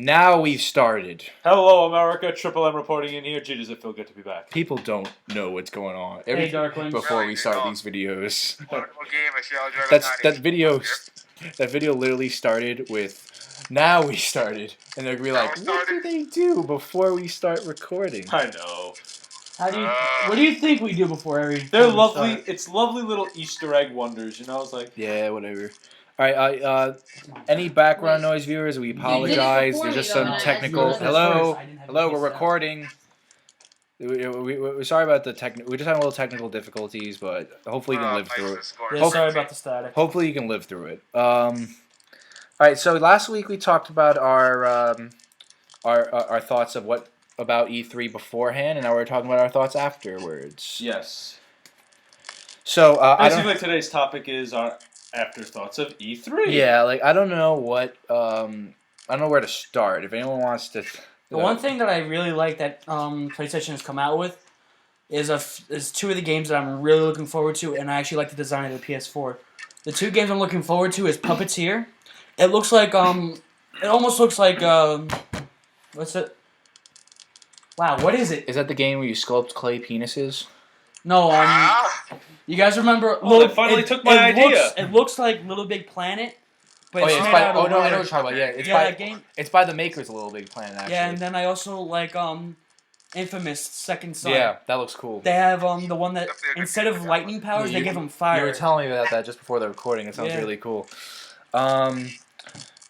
Now we've started. Hello, America. Triple M reporting in here. Gee, does it feel good to be back? People don't know what's going on. Hey, Darkwing. Before we start these videos. What game is y'all driving That video literally started with, now we started. And they're going to be like, what do they do before we start recording? I know. What do you think we do before every? They're lovely. It's lovely little Easter egg wonders, you know? It's like... Yeah, whatever. Alright, any background noise viewers, we apologize. There's just some technical... Hello, we're recording. We're sorry about the we're just having a little technical difficulties, but hopefully you can live through it. Yeah, sorry about the static. Hopefully you can live through it. Alright, so last week we talked about our thoughts of about E3 beforehand, and now we're talking about our thoughts afterwards. Yes. So, basically today's topic is our afterthoughts of E3. Yeah, like, I don't know what, I don't know where to start. If anyone wants to... The one thing that I really like that PlayStation has come out with is two of the games that I'm really looking forward to, and I actually like the design of the PS4. The two games I'm looking forward to is Puppeteer. It looks like, it almost looks like, what's it? Wow, what is it? Is that the game where you sculpt clay penises? No, you guys remember? Oh, they finally took my idea. It looks like Little Big Planet, but it's made by, out of I know what wood. you're talking about. Yeah, that game. It's by the makers of Little Big Planet, actually. Yeah, and then I also like Infamous Second Son. Yeah, that looks cool. They have the one that instead of lightning powers, they give them fire. You were telling me about that just before the recording. It sounds really cool.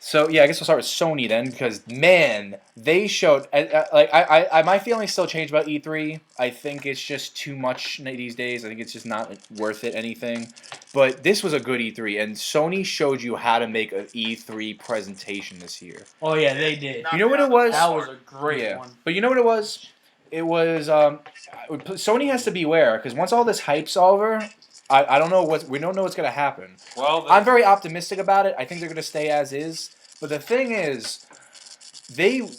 So yeah, I guess we'll start with Sony then, because man, they showed my feelings still change about E3. I think it's just too much these days. I think it's just not worth it anything. But this was a good E3, and Sony showed you how to make an E3 presentation this year. Oh yeah, they did. You know what it was? That was a great one. But you know what it was? It was Sony has to beware, because once all this hype's over, I don't know we don't know what's gonna happen. Well, I'm very optimistic about it. I think they're gonna stay as is. But the thing is,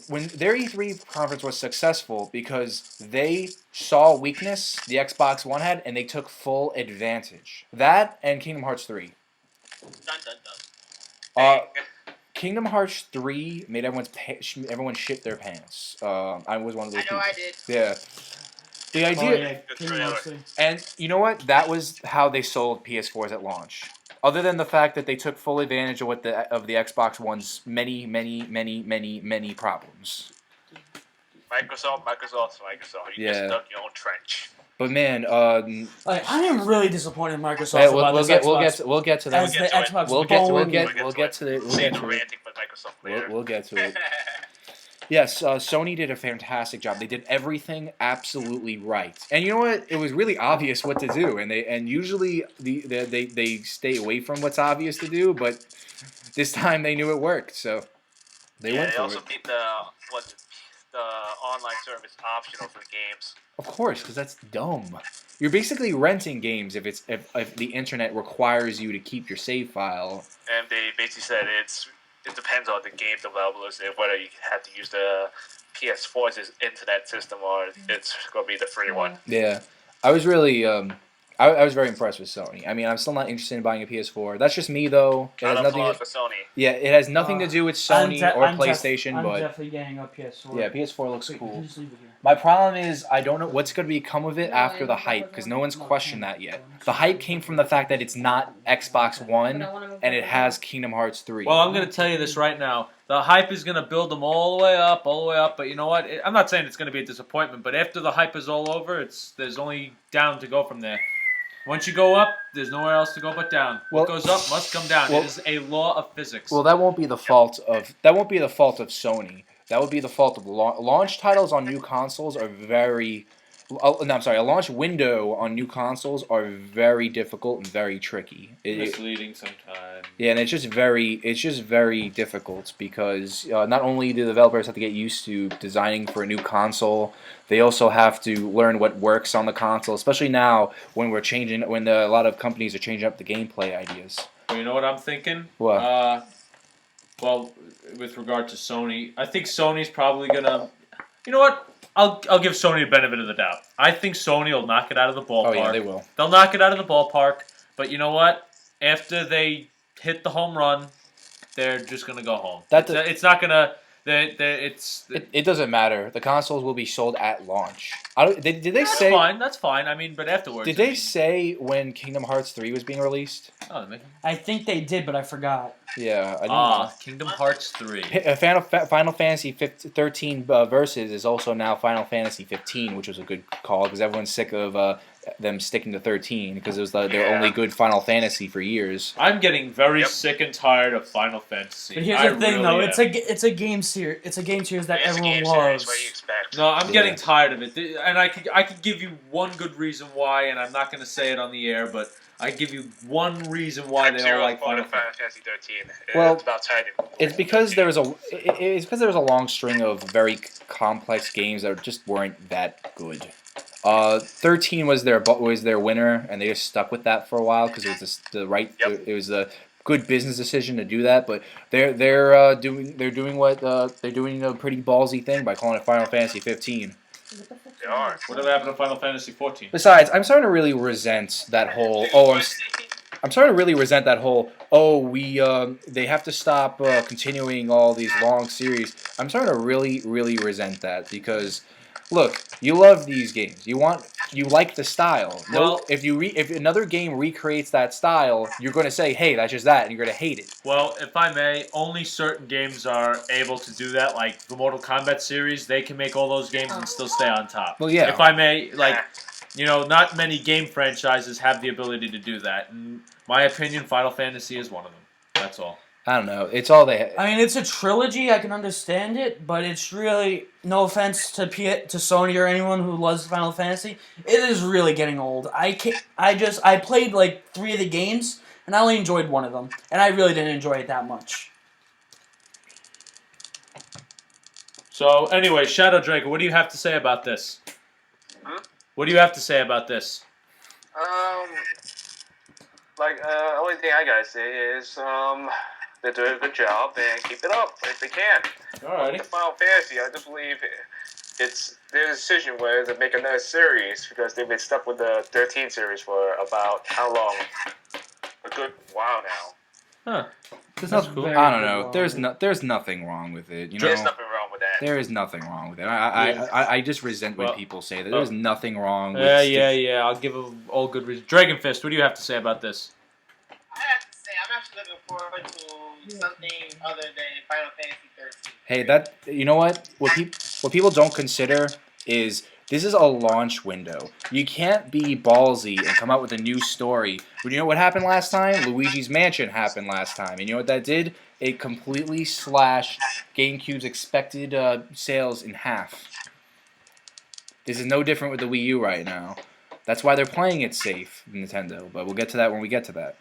when their E3 conference was successful because they saw weakness the Xbox One had, and they took full advantage. That and Kingdom Hearts 3. Dun, dun, dun. Kingdom Hearts 3 made everyone shit their pants. I was one of those people. I did. Yeah. The idea, and you know what? That was how they sold PS4s at launch. Other than the fact that they took full advantage of the Xbox One's many problems. Microsoft. You just dug your own trench. But man, I am really disappointed in Microsoft about this Xbox. We'll get to that. We'll get to it. Yes, Sony did a fantastic job. They did everything absolutely right, and you know what? It was really obvious what to do, and usually they stay away from what's obvious to do, but this time they knew it worked, so they went for it. They also made the online service optional for games. Of course, because that's dumb. You're basically renting games if the internet requires you to keep your save file. And they basically said it depends on the game developers whether you have to use the PS4's internet system or it's going to be the free one. Yeah, I was really I was very impressed with Sony. I mean, I'm still not interested in buying a PS4. That's just me, though. It has nothing for Sony. Yeah, it has nothing to do with Sony or PlayStation. I'm but definitely getting a PS4. Yeah, PS4 looks cool. My problem is I don't know what's going to become of it after the hype, because no one's questioned that yet. The hype came from the fact that it's not Xbox One and it has Kingdom Hearts 3. Well, I'm going to tell you this right now. The hype is going to build them all the way up, but you know what? I'm not saying it's going to be a disappointment, but after the hype is all over, there's only down to go from there. Once you go up, there's nowhere else to go but down. What goes up must come down. It is a law of physics. Well, that won't be the fault of Sony. That would be the fault of launch titles on new consoles are very. No, I'm sorry. A launch window on new consoles are very difficult and very tricky. Misleading sometimes. Yeah, and it's just very difficult because not only do the developers have to get used to designing for a new console, they also have to learn what works on the console. Especially now when a lot of companies are changing up the gameplay ideas. Well, you know what I'm thinking? What? Well, with regard to Sony, I think Sony's probably gonna. You know what? I'll give Sony the benefit of the doubt. I think Sony will knock it out of the ballpark. Oh yeah, they will. They'll knock it out of the ballpark. But you know what? After they hit the home run, they're just gonna go home. It's not gonna. It doesn't matter. The consoles will be sold at launch. Did they That's say? fine. That's fine. I mean, but afterwards. Did they say when Kingdom Hearts 3 was being released? Oh, I think they did, but I forgot. Yeah, I didn't know. Kingdom Hearts 3. Final Fantasy 13 Versus is also now Final Fantasy 15, which was a good call because everyone's sick of them sticking to 13 because it was their only good Final Fantasy for years. I'm getting very sick and tired of Final Fantasy. But here's the thing, though. It's a game series. It's a game series that everyone loves. What do you expect? No, I'm getting tired of it, and I could give you one good reason why, and I'm not going to say it on the air, but I give you one reason why they all like Final Fantasy 13. Well, It's about time. It's because there was a long string of very complex games that just weren't that good. 13 was their winner, and they just stuck with that for a while because it was it was a good business decision to do that. But they're doing a pretty ballsy thing by calling it Final Fantasy 15. They are. Whatever happened to Final Fantasy 14? Besides, I'm starting to really resent that whole. I'm starting to really resent that whole. They have to stop continuing all these long series. I'm starting to really resent that because. Look, you love these games. You like the style. Well, if another game recreates that style, you're going to say, "Hey, that's just that," and you're going to hate it. Well, if I may, only certain games are able to do that. Like the Mortal Kombat series, they can make all those games and still stay on top. Well, yeah. If I may, not many game franchises have the ability to do that. In my opinion, Final Fantasy is one of them. That's all. I don't know. It's all they. I mean, it's a trilogy. I can understand it, but it's really no offense to Sony or anyone who loves Final Fantasy. It is really getting old. I played like 3 of the games, and I only enjoyed one of them, and I really didn't enjoy it that much. So anyway, Shadow Draker, what do you have to say about this? What do you have to say about this? Only thing I gotta say is, they're doing a good job and keep it up if they can. Alrighty. The Final Fantasy, I just believe it's their decision whether to make another series because they've been stuck with the 13 series for about how long? A good while now. Huh. That's cool. I don't know. There's nothing wrong with it. You know. There's nothing wrong with that. There is nothing wrong with it. I just resent when people say that. There's nothing wrong with Yeah. I'll give them all good reasons. Dragon Fist, what do you have to say about this? I have to say, I'm actually looking forward to something other than Final Fantasy 13. Hey, you know what? What people don't consider is this is a launch window. You can't be ballsy and come out with a new story. But you know what happened last time? Luigi's Mansion happened last time. And you know what that did? It completely slashed GameCube's expected sales in half. This is no different with the Wii U right now. That's why they're playing it safe, Nintendo. But we'll get to that when we get to that.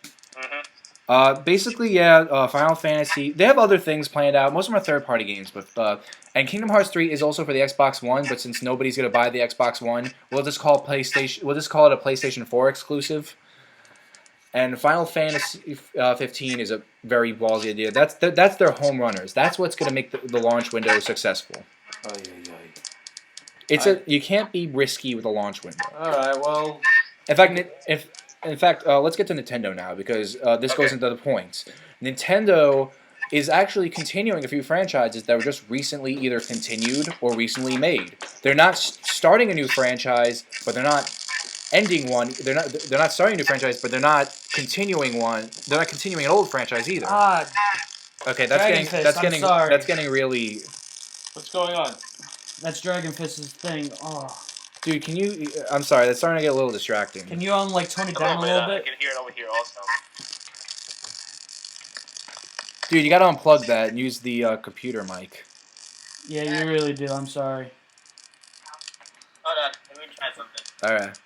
Basically, Final Fantasy. They have other things planned out. Most of them are third-party games, and Kingdom Hearts 3 is also for the Xbox One. But since nobody's gonna buy the Xbox One, we'll just call it a PlayStation 4 exclusive. And Final Fantasy 15 is a very ballsy idea. That's their home runners. That's what's gonna make the launch window successful. You can't be risky with a launch window. All right. Well, In fact, let's get to Nintendo now because this goes into the points. Nintendo is actually continuing a few franchises that were just recently either continued or recently made. They're not starting a new franchise, but they're not ending one. They're not starting a new franchise, but they're not continuing one. They're not continuing an old franchise either. Okay, that's getting really. what's going on? That's Dragon Fist's thing. Oh. Dude, can you? I'm sorry, that's starting to get a little distracting. Can you tone it down a little bit? I can hear it over here also. Dude, you gotta unplug that and use the computer mic. Yeah, you really do. I'm sorry. Hold on, let me try something. Alright.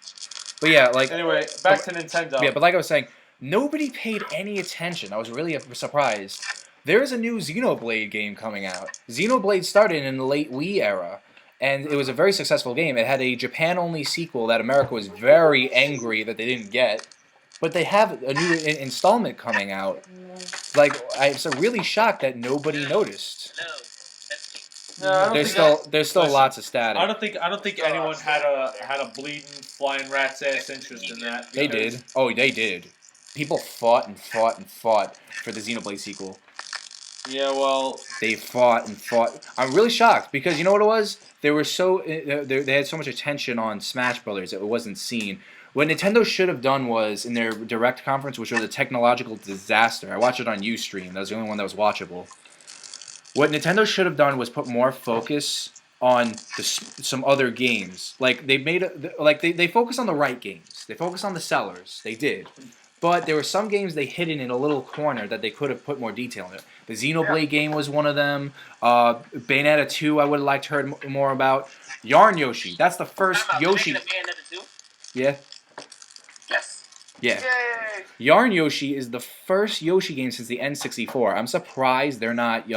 But yeah, Anyway, back to Nintendo. Yeah, but like I was saying, nobody paid any attention. I was really surprised. There's a new Xenoblade game coming out. Xenoblade started in the late Wii era. And it was a very successful game. It had a Japan-only sequel that America was very angry that they didn't get. But they have a new installment coming out. Like, I'm so really shocked that nobody noticed. No, There's still lots of static. I don't think anyone had a bleeding flying rat's ass interest in that. They did. Oh, they did. People fought and fought and fought for the Xenoblade sequel. Yeah, well, They fought and fought. I'm really shocked because you know what it was? They were they had so much attention on Smash Brothers that it wasn't seen. What Nintendo should have done was in their direct conference, which was a technological disaster. I watched it on UStream. That was the only one that was watchable. What Nintendo should have done was put more focus on some other games. Like they focus on the right games. They focus on the sellers. They did. But there were some games they hidden in a little corner that they could have put more detail in it. The Xenoblade game was one of them. Bayonetta 2 I would have liked to heard more about. Yarn Yoshi. That's the first Time out. Yoshi. They're making a Bayonetta 2? Yeah. Yes. Yeah. Yay! Yarn Yoshi is the first Yoshi game since the N64. I'm surprised they're not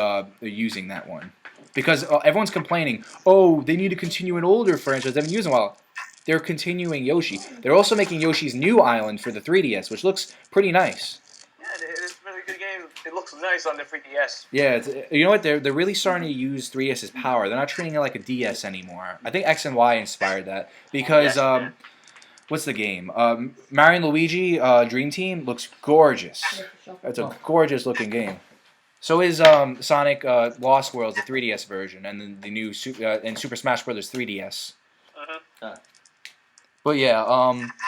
using that one. Because everyone's complaining, oh, they need to continue an older franchise. They haven't used it in a while. They're continuing Yoshi. They're also making Yoshi's New Island for the 3DS, which looks pretty nice. Yeah, it's a really good game. It looks nice on the 3DS. Yeah, you know what? They're really starting to use 3DS's power. They're not treating it like a DS anymore. I think X and Y inspired that. Because, what's the game? Mario and Luigi Dream Team looks gorgeous. It's a gorgeous looking game. So is Sonic Lost Worlds, the 3DS version, and the new and Super Smash Bros. 3DS. But yeah,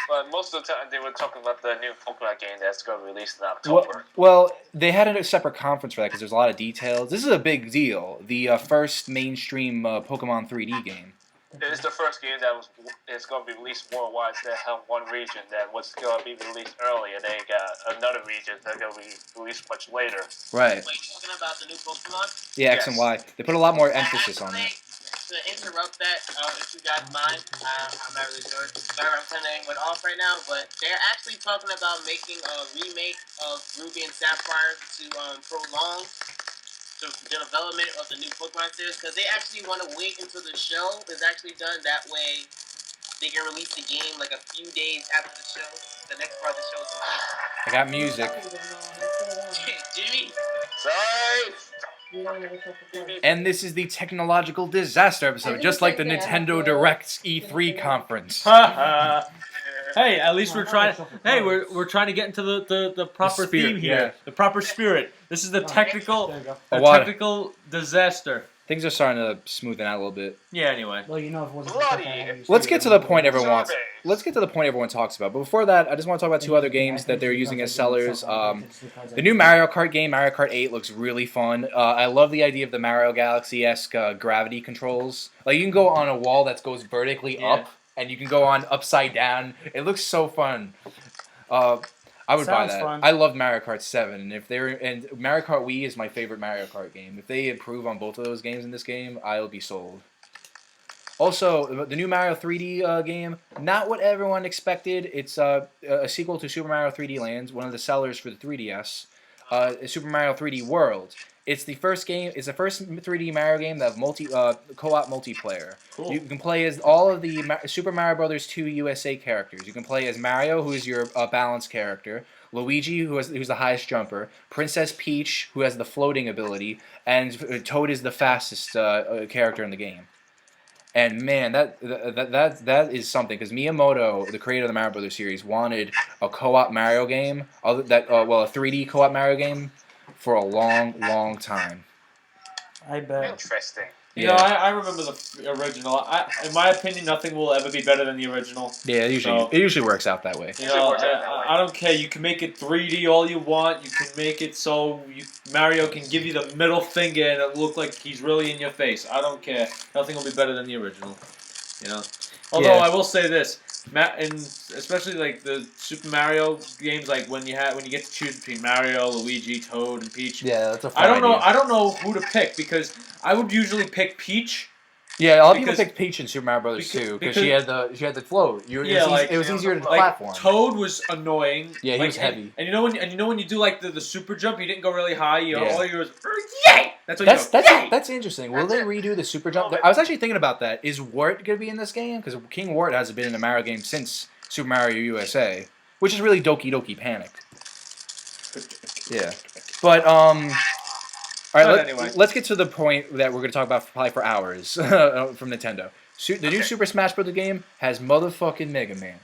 But most of the time they were talking about the new Pokemon game that's going to be released in October. well, they had a separate conference for that because there's a lot of details. This is a big deal. The first mainstream Pokemon 3D game. It is the first game that is going to be released worldwide. They have one region that was going to be released early, and they got another region that's going to be released much later. Right. Wait, you talking about the new Pokemon? Yeah, X and Y. They put a lot more emphasis on it. To interrupt that, if you guys mind, I'm not really sure. Sorry, I'm kind of went off right now, but they're actually talking about making a remake of Ruby and Sapphire to prolong the development of the new Pokemon series, because they actually want to wait until the show is actually done. That way, they can release the game like a few days after the show. The next part of the show is complete. I got music. Jimmy. Sorry! And this is the technological disaster episode, just like the Nintendo Direct's E3 conference. Hey, at least we're trying. Hey, we're trying to get into the proper spirit, theme here, yeah. the proper spirit. This is the technical disaster. Things are starting to smoothen out a little bit. Yeah. Anyway. Well, you know, if it wasn't Bloody. Let's get to the point everyone wants. Surveys. Let's get to the point everyone talks about. But before that, I just want to talk about two other games that they're using as sellers. The new Mario Kart game, Mario Kart 8, looks really fun. I love the idea of the Mario Galaxy-esque gravity controls. Like, you can go on a wall that goes vertically up, and you can go on upside down. It looks so fun. I would buy Sounds that. fun. I love Mario Kart 7, and Mario Kart Wii is my favorite Mario Kart game. If they improve on both of those games in this game, I'll be sold. Also, the new Mario 3D game, not what everyone expected. It's a sequel to Super Mario 3D Land, one of the sellers for the 3DS. Super Mario 3D World. It's the first game. It's the first 3D Mario game that have co-op multiplayer. Cool. You can play as all of the Super Mario Brothers 2 USA characters. You can play as Mario, who is your balanced character. Luigi, who's the highest jumper. Princess Peach, who has the floating ability, and Toad is the fastest character in the game. And man, that is something, because Miyamoto, the creator of the Mario Brothers series, wanted a co-op Mario game, a 3D co-op Mario game, for a long time. I bet. Interesting. You know, I remember the original. In my opinion, nothing will ever be better than the original. Yeah, it usually works out that way. You know, I don't care. You can make it 3D all you want. You can make it so Mario can give you the middle finger and it look like he's really in your face. I don't care. Nothing will be better than the original. You know. Although Yeah. I will say this, and especially like the Super Mario games, like when you get to choose between Mario, Luigi, Toad, and Peach. Yeah, that's a fun I don't know. idea. I don't know who to pick because I would usually pick Peach. Yeah, a lot of people because- picked Peach in Super Mario Brothers too, because because- she had the float. It was easier to Like platform. Toad was annoying. Yeah, he like, was heavy. And you know when you do like the super jump, you didn't go really high. Yeah. All you was yay. That's what you go. That's interesting. Will That's they redo the super jump? Oh, I was actually thinking about that. Is Wart gonna be in this game? Because King Wart hasn't been in a Mario game since Super Mario USA, which is really Doki Doki Panic. Yeah, but all right. Anyway. Let's get to the point that we're gonna talk about probably for hours from Nintendo. The new Super Smash Bros. Game has motherfucking Mega Man.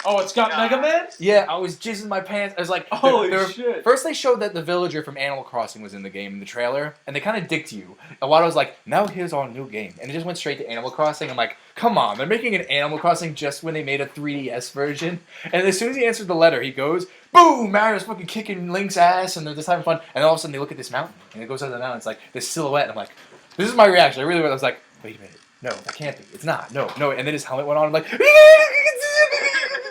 Oh, it's got Mega Man? Yeah, I was jizzing my pants. I was like, Holy shit. First, they showed that the villager from Animal Crossing was in the game in the trailer, and they kind of dicked you. And Wada was like, now here's our new game. And it just went straight to Animal Crossing. I'm like, come on, they're making an Animal Crossing just when they made a 3DS version. And as soon as he answered the letter, he goes, boom, Mario's fucking kicking Link's ass, and they're just having fun. And all of a sudden, they look at this mountain, and it goes up the mountain. It's like this silhouette, and I'm like, this is my reaction. I really was like, wait a minute. No, that can't be. It's not. No. And then his helmet went on. I'm like,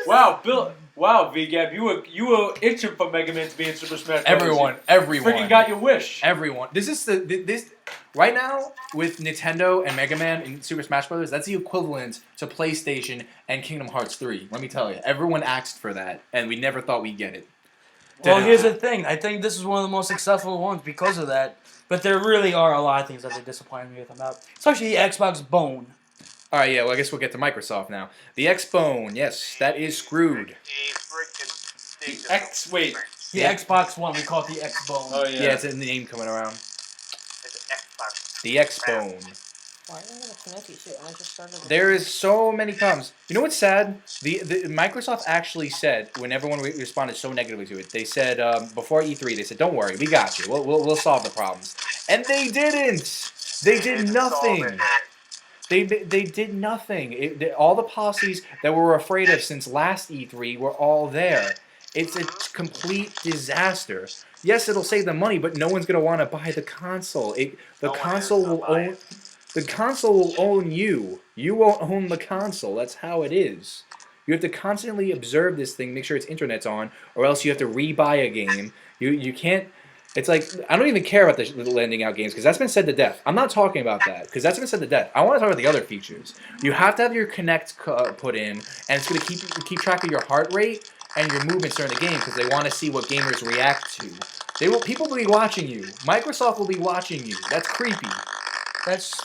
Wow, Bill. Wow, VGab, you were itching for Mega Man to be in Super Smash Bros. everyone. Freaking got your wish. Everyone. This is this right now with Nintendo and Mega Man in Super Smash Bros. That's the equivalent to PlayStation and Kingdom Hearts 3. Let me tell you, everyone asked for that, and we never thought we'd get it. Well, here's the thing. I think this is one of the most successful ones because of that. But there really are a lot of things that they disappointed me with about. Especially the Xbox Bone. All right, yeah. Well, I guess we'll get to Microsoft now. The X-Bone, yes, that is screwed. The Xbox One, we call it the X Bone. Oh yeah, it's a name coming around. The X-Bone. Why did I have a Connecticut shit? I just started. There is so many problems. You know what's sad? The Microsoft actually said when everyone responded so negatively to it, they said before E3, they said, "Don't worry, we got you. We'll solve the problems." And they didn't. They did nothing. They did nothing. All the policies that we were afraid of since last E3 were all there. It's a complete disaster. Yes, it'll save them money, but no one's gonna want to buy the console. The console will own you. You won't own the console. That's how it is. You have to constantly observe this thing, make sure its internet's on, or else you have to rebuy a game. You can't. It's like, I don't even care about the lending out games, because that's been said to death. I'm not talking about that, because that's been said to death. I want to talk about the other features. You have to have your Kinect put in, and it's going to keep track of your heart rate and your movements during the game, because they want to see what gamers react to. People will be watching you. Microsoft will be watching you. That's creepy. That's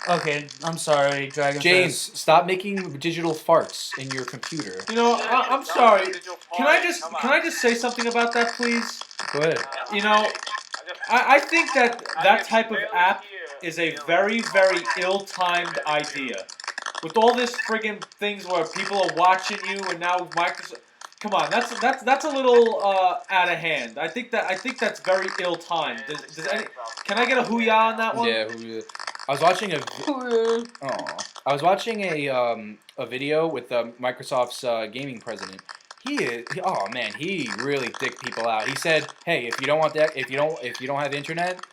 okay. I'm sorry, Dragon. James, stop making digital farts in your computer. You know, I'm sorry. Can I just say something about that, please? Go ahead. You know, I think that type of app is a very, very ill-timed idea. With all this friggin' things where people are watching you, and now Microsoft. Come on, that's a little out of hand. I think that's very ill-timed. Can I get a hooyah on that one? Yeah, hooyah. I was watching a video with Microsoft's gaming president. He really dicked people out. He said, "Hey, if you don't want that, if you don't have internet,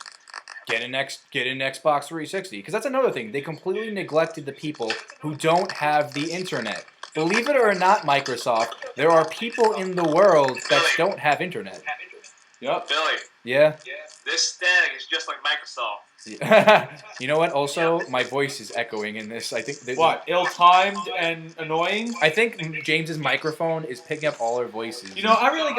get an Xbox 360." Because that's another thing. They completely neglected the people who don't have the internet. Believe it or not, Microsoft, there are people in the world that don't have internet. Yep. Billy. Yeah. This static is just like Microsoft. You know what? Also, my voice is echoing in this. I think. What? Ill-timed and annoying? I think James's microphone is picking up all our voices. You know, I really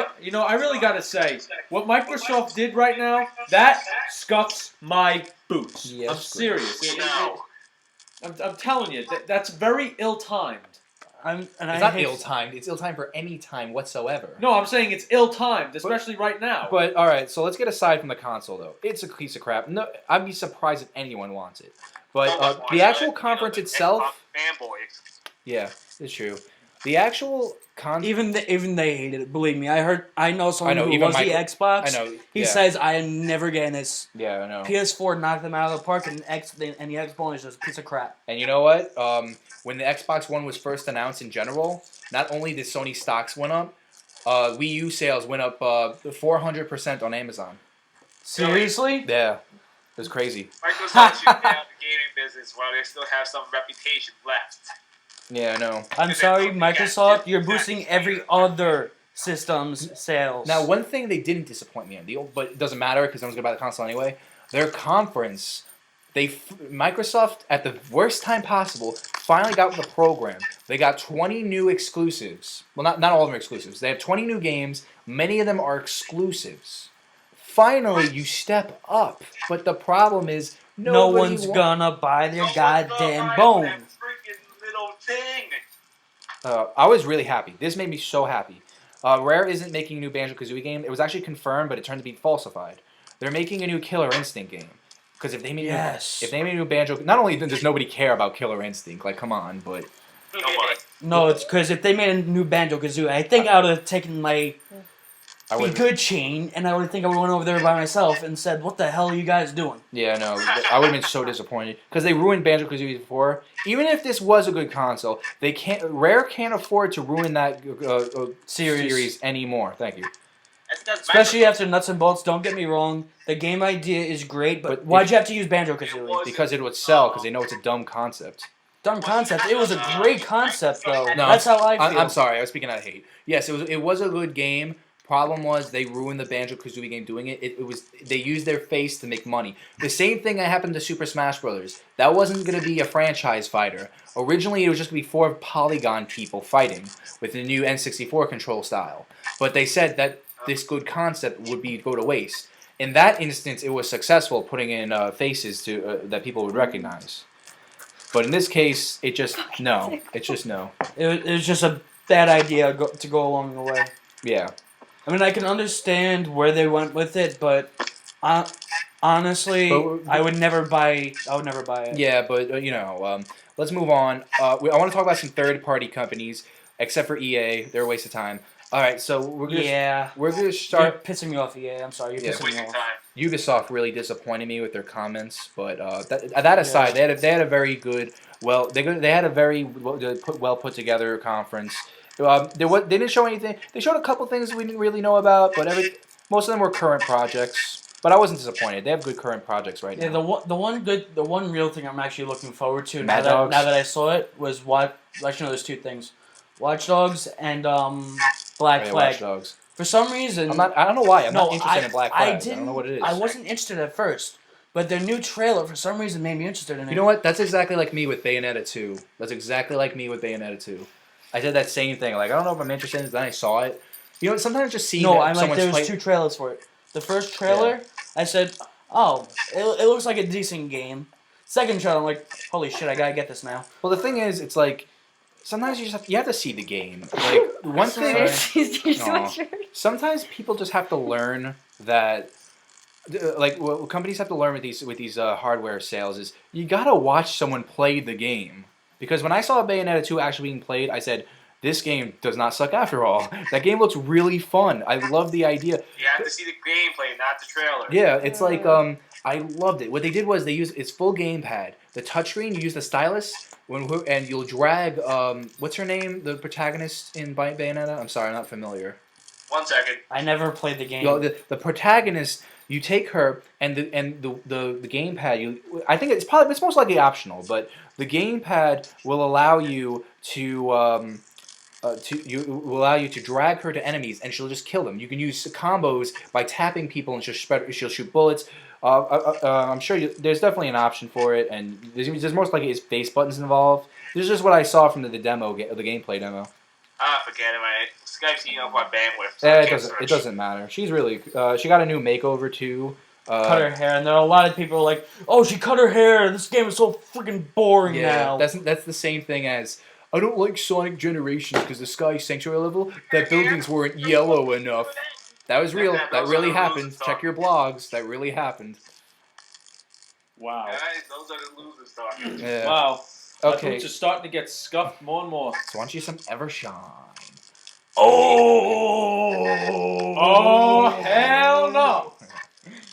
got to say, what Microsoft did right now, that scuffs my boots. Yes, I'm serious. I'm telling you, that's very ill-timed. It's not ill-timed. It's ill-timed for any time whatsoever. No, I'm saying it's ill-timed, especially right now. But all right, so let's get aside from the console though. It's a piece of crap. No, I'd be surprised if anyone wants it. But the actual conference itself, fanboys. yeah, it's true. The actual Even they hated it. Believe me, I know someone who even was the Xbox. I know. He says I am never getting this. Yeah, I know. PS4 knocked them out of the park, and the Xbox is just a piece of crap. And you know what? When the Xbox One was first announced in general, not only did Sony stocks went up, Wii U sales went up 400% on Amazon. Seriously? Yeah, it was crazy. Microsoft shut down the gaming business while they still have some reputation left. Yeah, I know. I'm sorry, Microsoft. You're boosting every other system's sales. Now, one thing they didn't disappoint me on, but it doesn't matter because no one's gonna buy the console anyway. Their conference, Microsoft at the worst time possible finally got with the program. They got 20 new exclusives. Well, not all of them are exclusives. They have 20 new games. Many of them are exclusives. Finally, you step up. But the problem is no one's gonna buy their goddamn bone. I was really happy. This made me so happy. Rare isn't making a new Banjo-Kazooie game. It was actually confirmed, but it turned to be falsified. They're making a new Killer Instinct game. Because if they made a new Banjo, not only does nobody care about Killer Instinct, like come on, but No, it's because if they made a new Banjo-Kazooie, I think I would have taken my I Be would. Good chain, and I would think I would have went over there by myself and said, "What the hell are you guys doing?" Yeah, no, I would have been so disappointed because they ruined Banjo-Kazooie before. Even if this was a good console, Rare can't afford to ruin that series anymore. Thank you. That's because Especially after Nuts and Bolts. Don't get me wrong, the game idea is great, but But why'd you have to use Banjo-Kazooie? was- Because it would sell because they know it's a dumb concept. Dumb concept. It was a great concept, though. No, That's how I feel. I'm sorry. I was speaking out of hate. Yes, it was a good game. Problem was they ruined the Banjo-Kazooie game doing it. It was they used their face to make money. The same thing that happened to Super Smash Brothers. That wasn't going to be a franchise fighter. Originally, it was just going to be 4 polygon people fighting with the new N64 control style. But they said that this good concept would go to waste. In that instance, it was successful putting in faces to that people would recognize. But in this case, it's just no. It was just a bad idea to go along the way. Yeah. I mean, I can understand where they went with it, but honestly, I would never buy it. Yeah, but let's move on. I want to talk about some third-party companies, except for EA. They're a waste of time. All right, so we're gonna start. You're pissing me off, EA. I'm sorry, you're pissing me Wasting off. time. Ubisoft really disappointed me with their comments, but that aside, they had a very good. Well, they had a very well put together conference. They didn't show anything. They showed a couple things we didn't really know about, but most of them were current projects. But I wasn't disappointed. They have good current projects right Yeah, now. the one real thing I'm actually looking forward to Mad now Dogs? that I saw it was actually no, there's 2 things, Watch Dogs and Black Yeah, Flag. Watch Dogs. For some reason, I don't know why. I'm no, not interested in Black Flag. I don't know what it is. I wasn't interested at first, but their new trailer for some reason made me interested in it. You know what? That's exactly like me with Bayonetta 2. That's exactly like me with Bayonetta 2. I did that same thing. Like, I don't know if I'm interested in it, then I saw it. You know, sometimes just seeing No, that I'm like, someone's there's play- 2 trailers for it. The first trailer, I said, oh, it looks like a decent game. Second trailer, I'm like, holy shit, I gotta get this now. Well, the thing is, it's like, sometimes you have to see the game. Like, one thing... Aw. Sometimes people just have to learn that... Like, what companies have to learn with these hardware sales is, you gotta watch someone play the game. Because when I saw Bayonetta 2 actually being played, I said, this game does not suck after all. That game looks really fun. I love the idea. You have to see the gameplay, not the trailer. Yeah, it's like, I loved it. What they did was they used its full gamepad. The touchscreen, you use the stylus, and you'll drag, what's her name? The protagonist in Bayonetta? I'm sorry, I'm not familiar. 1 second. I never played the game. You know, the protagonist, you take her, and the gamepad, I think it's most likely optional, but the gamepad will allow you to drag her to enemies, and she'll just kill them. You can use combos by tapping people, and she'll shoot bullets. I'm sure there's definitely an option for it, and there's most likely face buttons involved. This is just what I saw from the demo, the gameplay demo. Forget it, man. Skype's eating up my bandwidth. So Yeah, I can't it search. doesn't matter. She's really she got a new makeover too. Cut her hair, and there are a lot of people who are like, oh, she cut her hair. This game is so freaking boring now. That's the same thing as I don't like Sonic Generations because the Sky Sanctuary level, that buildings weren't yellow enough. That was real. That really happened. Check your blogs. That really happened. Wow. Guys, those are the losers talking. Yeah. Wow. Okay. Boots are starting to get scuffed more and more. So why don't you some Evershine? Oh, hell no.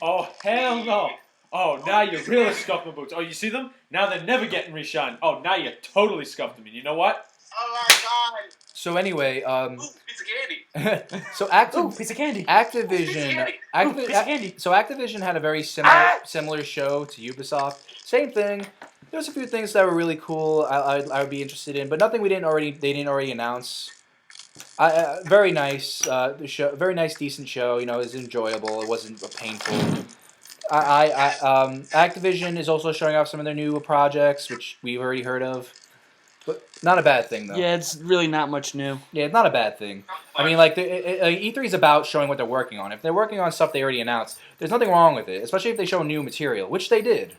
Oh, hell no. Oh, now you're really scuffed my boots. Oh, you see them? Now they're never getting reshined. Oh, now you totally scuffed them. And you know what? Oh my god! So anyway, Ooh, piece of candy. so Ooh, piece of candy. Activision. Piece of candy. So Activision had a very similar show to Ubisoft. Same thing. There's a few things that were really cool. I would be interested in, but nothing they didn't already announce. Very nice. The show, very nice, decent show. You know, it was enjoyable. It wasn't painful. Activision is also showing off some of their new projects, which we've already heard of. But not a bad thing, though. Yeah, it's really not much new. Yeah, it's not a bad thing. I mean, like, E3 is about showing what they're working on. If they're working on stuff they already announced, there's nothing wrong with it, especially if they show new material, which they did.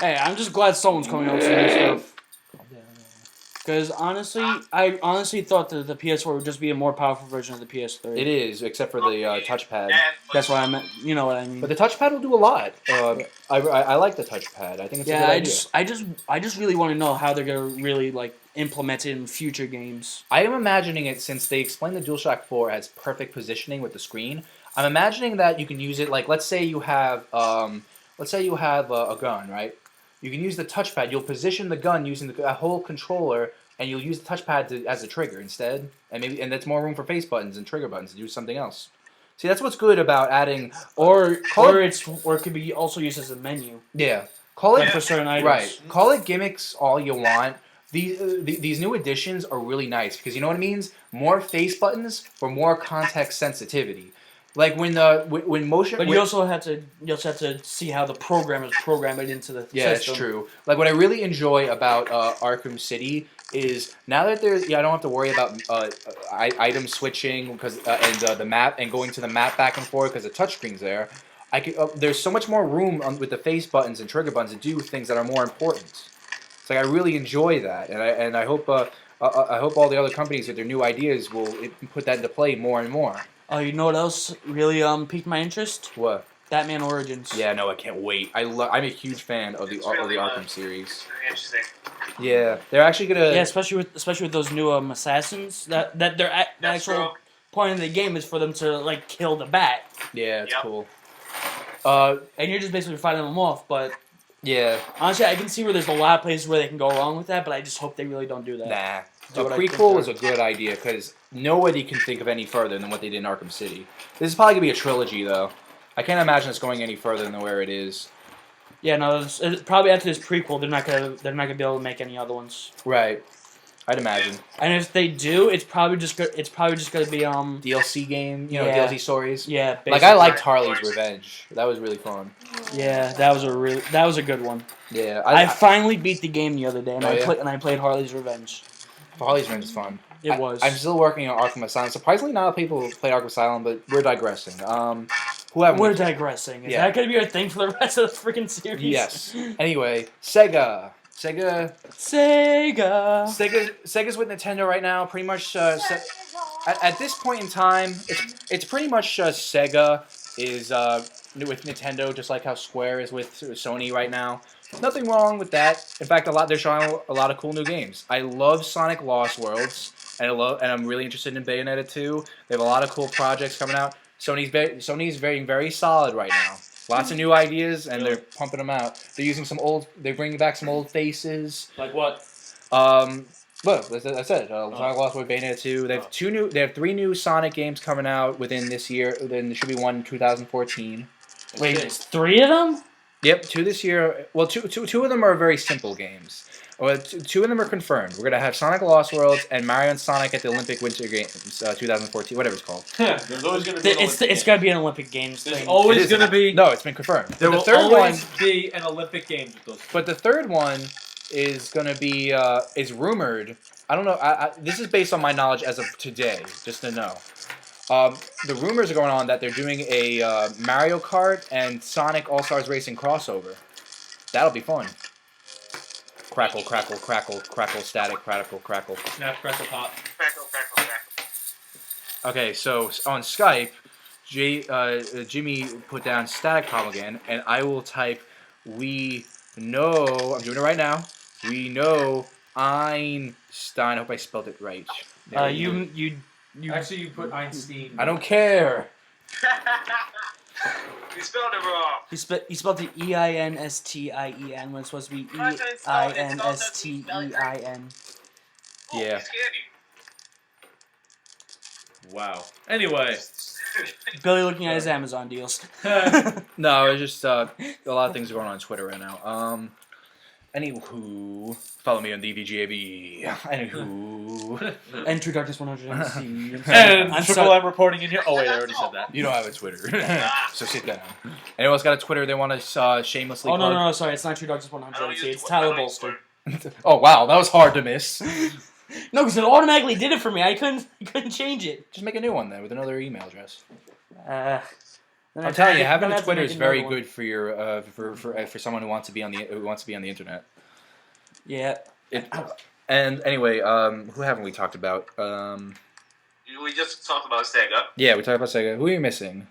Hey, I'm just glad someone's coming out with some new stuff. Because honestly, I honestly thought that the PS4 would just be a more powerful version of the PS3. It is, except for the touchpad. That's why I meant. You know what I mean. But the touchpad will do a lot. I like the touchpad. I think it's a good idea. I just really want to know how they're gonna really like implement it in future games. I am imagining it since they explained the DualShock 4 has perfect positioning with the screen. I'm imagining that you can use it like let's say you have a gun, right? You can use the touchpad. You'll position the gun using a whole controller, and you'll use the touchpad as a trigger instead. And that's more room for face buttons and trigger buttons to do something else. See, that's what's good about adding Or it could be also used as a menu. Yeah, call it for certain items. Right. Call it gimmicks all you want. These new additions are really nice because you know what it means. More face buttons for more context sensitivity. Like when motion. But you also have to see how the programmers program it into the Yeah, system. that's true. Like what I really enjoy about Arkham City is now that I don't have to worry about item switching because and the map and going to the map back and forth because the touchscreen's there. There's so much more room with the face buttons and trigger buttons to do things that are more important. It's like I really enjoy that, and I hope all the other companies with their new ideas will put that into play more and more. Oh, you know what else really piqued my interest? What? Batman Origins. Yeah, no, I can't wait. I'm a huge fan of the Arkham series. Really interesting. Yeah, they're actually gonna. Yeah, especially with those new assassins. The actual point of the game is for them to like kill the bat. Yeah, it's cool. And you're just basically fighting them off. But yeah, honestly, I can see where there's a lot of places where they can go wrong with that. But I just hope they really don't do that. Nah. Do A what I think prequel they're- is a good idea because nobody can think of any further than what they did in Arkham City. This is probably gonna be a trilogy though. I can't imagine it's going any further than where it is. Yeah, no. It's probably after this prequel, they're not gonna be able to make any other ones. Right. I'd imagine. And if they do, it's probably just gonna be DLC game, Yeah. DLC stories. yeah. Like basically. I liked Harley's Revenge. That was really fun. Yeah, that was a good one. Yeah. I finally beat the game the other day, and Oh, yeah? I played Harley's Revenge. Harley's Revenge is fun. It was. I'm still working on Arkham Asylum. Surprisingly, not a lot of people play Arkham Asylum, but we're digressing. Who haven't? We're digressing. Is Yeah. that gonna be our thing for the rest of the freaking series? Yes. Anyway, Sega's with Nintendo right now. Pretty much. At this point in time, it's pretty much Sega is with Nintendo, just like how Square is with Sony right now. Nothing wrong with that. In fact, they're showing a lot of cool new games. I love Sonic Lost Worlds, and I'm really interested in Bayonetta 2. They have a lot of cool projects coming out. Sony's very very solid right now. Lots of new ideas, and they're pumping them out. They're using they're bringing back some old faces. Like what? Look, that's it. Sonic Lost World, Bayonetta 2. They have 3 new Sonic games coming out within this year. Then there should be one in 2014. Wait, it's 3 of them? Yep, 2 this year. Well, two of them are very simple games. Well, 2 of them are confirmed. We're gonna have Sonic Lost Worlds and Mario and Sonic at the Olympic Winter Games 2014, whatever it's called. There's always going to be It's gotta be an Olympic Games There's thing. always going to be. No, it's been confirmed. There But will the third always one, be an Olympic Games with those. but the third one is gonna be is rumored. I don't know. This is based on my knowledge as of today, just to know. The rumors are going on that they're doing a Mario Kart and Sonic All Stars Racing crossover. That'll be fun. Crackle, crackle, crackle, crackle, static, crackle, crackle. Snap, crackle, pop. Crackle, crackle, crackle. Okay, so on Skype, Jimmy put down static pop again, and I will type, we know, I'm doing it right now, we know Einstein. I hope I spelled it right. There we go. You Actually, you put Einstein. I don't care. You spelled it wrong. He spelled it EINSTIEN when it's supposed to be EINSTEIN. Oh, Yeah. he scared you. Wow. Anyway. Billy looking at his Amazon deals. No, it's just a lot of things are going on Twitter right now. Anywho, follow me on DVGAB. Anywho, And True Darkness 100. And I'm Triple sorry. M reporting in here. Oh wait, I already said that. you don't have a Twitter, so sit down. Anyone else got a Twitter they want to shamelessly Oh plug? no, sorry, it's not True Darkness I don't 100. use It's Twitter. I Tyler don't use Bolster. Twitter. Oh wow, that was hard to miss. No, because it automatically did it for me. I couldn't change it. Just make a new one then with another email address. Then I'm telling you, then having I a have to Twitter make is another very one. good for your for someone who wants to be on the internet. Yeah. And anyway, who haven't we talked about? We just talked about Sega. Yeah, we talked about Sega. Who are you missing?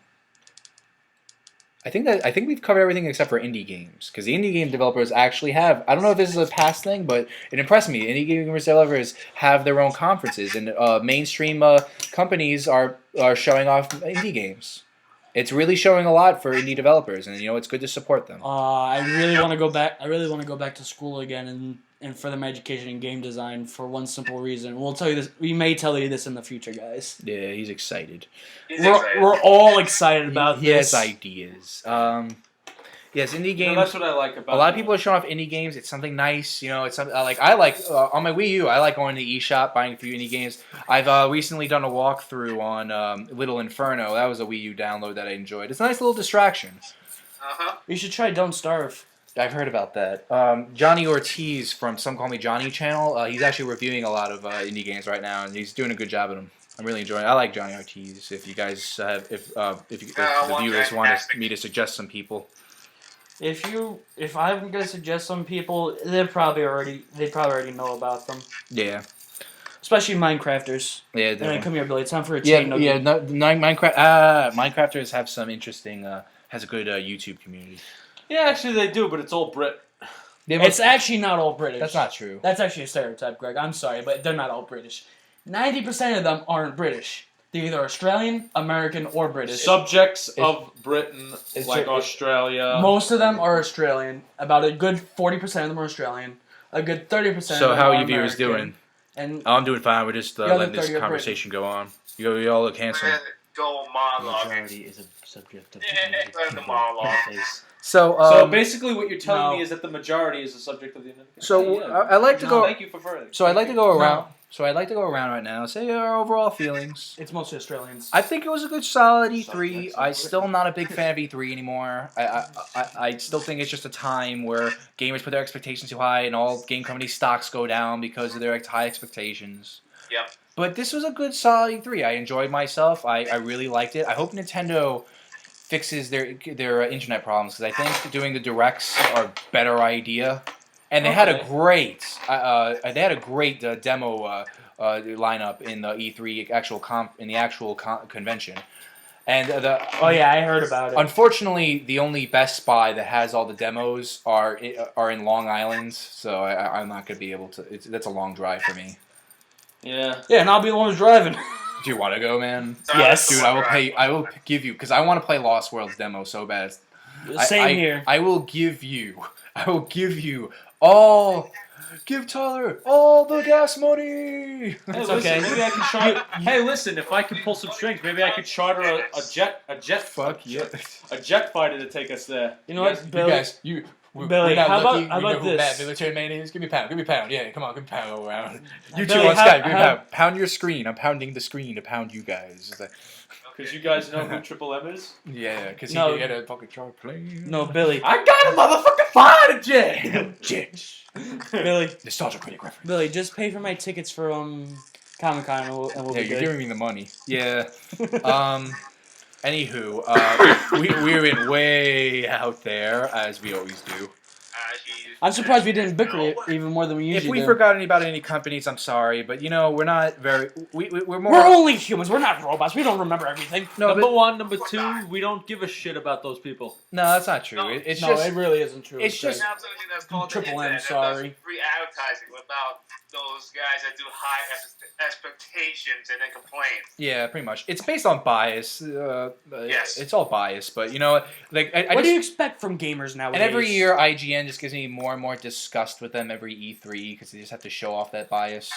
I think we've covered everything except for indie games, because the indie game developers actually have. I don't know if this is a past thing, but it impressed me. Indie game developers have their own conferences, and mainstream companies are showing off indie games. It's really showing a lot for indie developers, and it's good to support them. I really want to go back. I really want to go back to school again and further my education in game design for one simple reason. We'll tell you this. We may tell you this in the future, guys. Yeah, he's excited. We're all excited about He has this. ideas. Yes, indie games. That's what I like about A lot of people are showing off indie games. It's something nice, It's something I like on my Wii U. I like going to the eShop, buying a few indie games. I've recently done a walkthrough on Little Inferno. That was a Wii U download that I enjoyed. It's a nice little distraction. You should try Don't Starve. I've heard about that. Johnny Ortiz from Some Call Me Johnny channel. He's actually reviewing a lot of indie games right now, and he's doing a good job at them. I'm really enjoying it. I like Johnny Ortiz. If you guys have, if the viewers want me to suggest some people. If I'm gonna suggest some people, they probably already know about them. Yeah. Especially Minecrafters. Yeah. And come here, Billy. It's time for a chain. Minecrafters have some interesting. Has a good YouTube community. Yeah, actually they do, but it's all Brit. It's actually not all British. That's not true. That's actually a stereotype, Greg. I'm sorry, but they're not all British. 90% of them aren't British. They're either Australian, American, or British. Subjects of Britain, like Australia. Most of them are Australian. About a good 40% of them are Australian. A good 30% of them how are are you viewers doing? And I'm doing fine. We're just letting this 30 are conversation go on. You all look handsome. Go monologue. Majority is a subject of The monologue. So, basically, what you're telling no. me is that the majority is the subject of the United States. So I like to go. Thank you for further. So I'd like to go around. So I'd like to go around right now. Say our overall feelings. it's mostly Australians. I think it was a good solid E3. I'm still not a big fan of E3 anymore. I still think it's just a time where gamers put their expectations too high, and all game company stocks go down because of their high expectations. Yep. But this was a good solid E3. I enjoyed myself. I really liked it. I hope Nintendo fixes their internet problems, because I think doing the directs are a better idea. And they had a great demo lineup in the E3 actual convention. And Oh yeah, I heard about it. unfortunately, the only Best Buy that has all the demos are in Long Island, so I'm not gonna be able to. That's a long drive for me. Yeah. Yeah, and I'll be the one who's driving. Do you want to go, man? Yes. Dude, I will pay. I will give you, because I want to play Lost Worlds demo so bad. Same here. I will give you all. Give Tyler all the gas money. Hey, It's listen, okay. maybe I can charter. Hey, listen, if I can pull some strings, maybe I could charter a jet Fuck yeah. a jet fighter to take us there. You know what, You Billy? guys, Billy, we're not how about- lucky. how We know about who this? Bad military man is. Give me a pound. Give me a pound. Yeah, come on, give me a pound all around. You two Billy, on how- Skype. Give me a how- pound. Pound your screen. I'm pounding the screen to pound you guys. It's like, Because you guys know who Triple M is. yeah, because No. he can get a fucking char plane. No, Billy. I got a motherfucking fighter jet. Jet. Billy. Nostalgia critic reference. Billy, just pay for my tickets for Comic Con and we'll Yeah, be you're good. giving me the money. Yeah. Anywho, we went way out there, as we always do. I'm surprised we didn't bicker it even more than we If usually we do. forgot about any companies, I'm sorry, but we're not very. We're more. We're only humans. We're not robots. We don't remember everything. No, Number but, one, number two, we don't give a shit about those people. no, that's not true. No. It's No, just. it really isn't true. it's just- Absolutely, that's called the Triple M, internet. sorry. That's free advertising about those guys that do high expectations and then complain. Yeah, pretty much. It's based on bias. Yes. It's all bias, but like I what just. do you expect from gamers nowadays? And every year, IGN just gives me more and more disgust with them every E3, because they just have to show off that bias.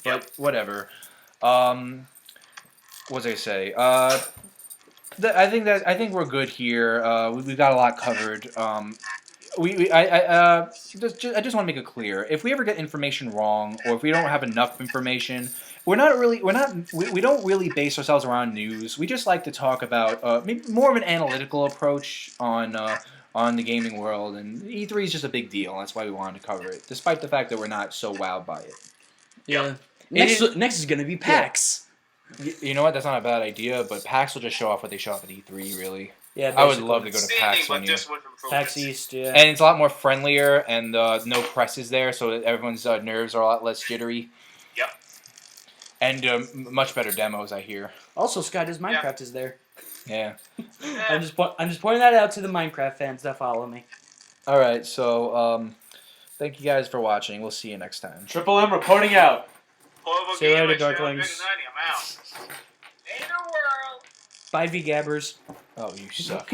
But whatever. What was I gonna say? I think we're good here. We've got a lot covered. I just want to make it clear. If we ever get information wrong, or if we don't have enough information, we don't really base ourselves around news. We just like to talk about maybe more of an analytical approach on the gaming world, and E3 is just a big deal. That's why we wanted to cover it, despite the fact that we're not so wowed by it. Yeah. It Next is gonna be PAX. You know what? That's not a bad idea, but PAX will just show off what they show off at E3, really. Yeah, I would basically. love to go to Same PAX thing, one but year. just with improvements. PAX East, yeah. And it's a lot more friendlier, and no presses there, so everyone's nerves are a lot less jittery. Yep. And much better demos, I hear. Also, Sky Does Minecraft is there. Yeah. I'm just pointing that out to the Minecraft fans that follow me. All right, so thank you guys for watching. We'll see you next time. Triple M reporting out. Horrible See you later, game, Darklings. I'm out. Ain't a world. Bye, V Gabbers. Oh, you suck.